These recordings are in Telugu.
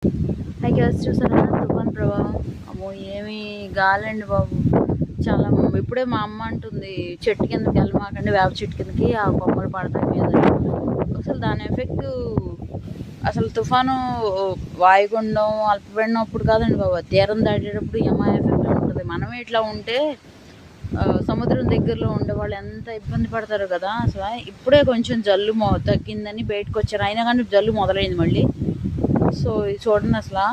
హై గైస్, చూసారా తుఫాన్ ప్రభావం? అమ్మో ఏమి గాలండి బాబు. చాలా ఇప్పుడే మా అమ్మ అంటుంది చెట్టు కిందకి వెళ్ళమాకండి, వేప చెట్టు కిందకి ఆ కొమ్మలు పడతాయి మీద. అసలు దాని ఎఫెక్ట్ అసలు తుఫాను వాయుగుండం అల్పపడినప్పుడు కాదండి బాబు, తీరం దాటేటప్పుడు యమ ఎఫెక్ట్ ఉంటుంది. మనమే ఇట్లా ఉంటే సముద్రం దగ్గరలో ఉండే వాళ్ళు ఎంత ఇబ్బంది పడతారు కదా. అసలు ఇప్పుడే కొంచెం జల్లు తగ్గిందని బయటకు వచ్చారు, అయినా కానీ జల్లు మొదలైంది మళ్ళీ. సో ఇది చూడండి అసలు.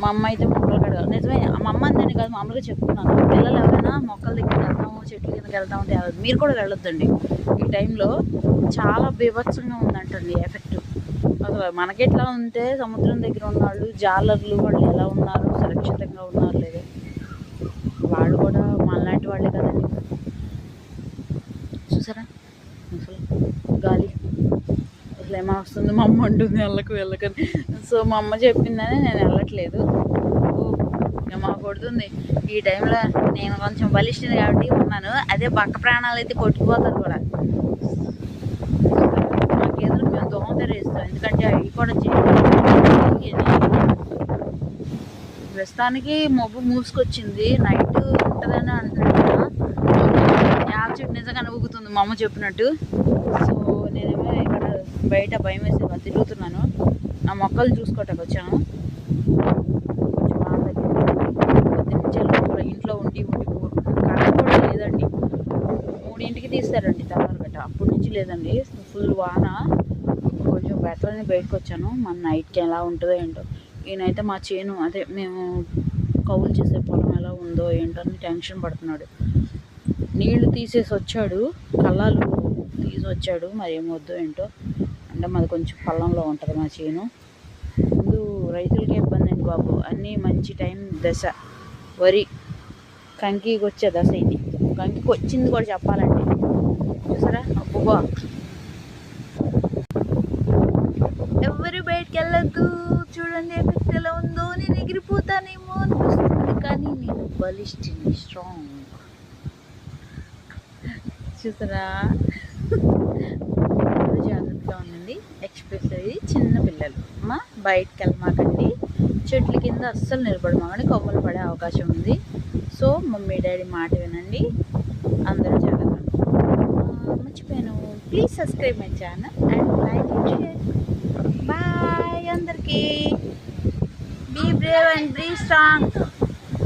మా అమ్మ అయితే మొక్కలు కడగాలి, నిజమే. మా అమ్మ అందని కాదు, మామూలుగా చెప్తున్నాను. పిల్లలు ఎవరైనా మొక్కల దగ్గరికి వెళ్తాము, చెట్ల కిందకి వెళ్తామంటే మీరు కూడా వెళ్ళొద్దండి. ఈ టైంలో చాలా బీభత్సంగా ఉందంటండి ఎఫెక్ట్. అసలు మనకెట్లా ఉంటే సముద్రం దగ్గర ఉన్న వాళ్ళు జాలర్లు వాళ్ళు ఎలా ఉన్నారు, సురక్షితంగా ఉన్నారు లేదు, వాళ్ళు కూడా మనలాంటి వాళ్ళే కదండి. చూసారా అసలు గాలి అసలు ఏమో వస్తుంది. మా అమ్మ అంటుంది వెళ్ళకని. సో మా అమ్మ చెప్పిందని నేను వెళ్ళట్లేదు. మా కొడుతుంది ఈ టైంలో. నేను కొంచెం బలిష్ఠింది కాబట్టి ఉన్నాను, అదే బక్క ప్రాణాలు అయితే కొట్టుకుపోతారు కూడా. మాకు ఎదురు మేము దోమ తెరేస్తాం, ఎందుకంటే అవి కూడా ప్రస్తుతానికి మబ్బు మూసుకొచ్చింది, నైట్ ఉంటుందని అంటున్నాడు కదా. యాప చెట్టు నిజంగానే ఊగుతుంది మా అమ్మ చెప్పినట్టు. సో నేనేమో ఇక్కడ బయట భయం వేసి తిరుగుతున్నాను, నా మొక్కలు చూసుకోవటానికి వచ్చాను. ఇంట్లో ఉండి కరెంట్ కూడా లేదండి. 3ంటికి తీస్తారండి తెల్లారగట్ట, అప్పటి నుంచి లేదండి. ఫుల్ వాన. కొంచెం బెటర్ అని బయటకు వచ్చాను, మన నైట్కి ఎలా ఉంటుందో ఏంటో. ఈయనైతే మా చేను, అదే మేము కౌలు చేసే పొలం ఎలా ఉందో ఏంటో అని టెన్షన్ పడుతున్నాడు. నీళ్లు తీసేసి వచ్చాడు, కళ్ళాలు తీసి వచ్చాడు, మరి ఏమొద్దో ఏంటో. అంటే మాది కొంచెం పల్లంలో ఉంటుంది మా చేను. ముందు రైతులకి ఇబ్బంది అండి బాబు. అన్నీ మంచి టైం దశ, వరి కంకికి వచ్చే దశ ఇది. కంకికి వచ్చింది కూడా చెప్పాలంటే. చూసారా అబ్బా, ఎవరు బయటకు వెళ్ళద్దు. చూడండి ఎఫెక్ట్ ఎలా ఉందో. నేను ఎగిరిపోతానేమో అనిపిస్తుంది, కానీ నేను బలిష్ఠిని, స్ట్రాంగ్. చూసారా, జాగ్రత్తగా ఉండండి, ఎక్స్పెషల్లీ చిన్న పిల్లలు. అమ్మా బయటకు వెళ్ళమాకండి, చెట్ల కింద అస్సలు నిలబడమాకండి, కొమ్మలు పడే అవకాశం ఉంది. సో మమ్మీ డాడీ మాట వినండి, అందరూ జాగ్రత్త. మర్చిపోయాను, please subscribe my channel and like and share. Bye అందరికీ. Be brave and be strong.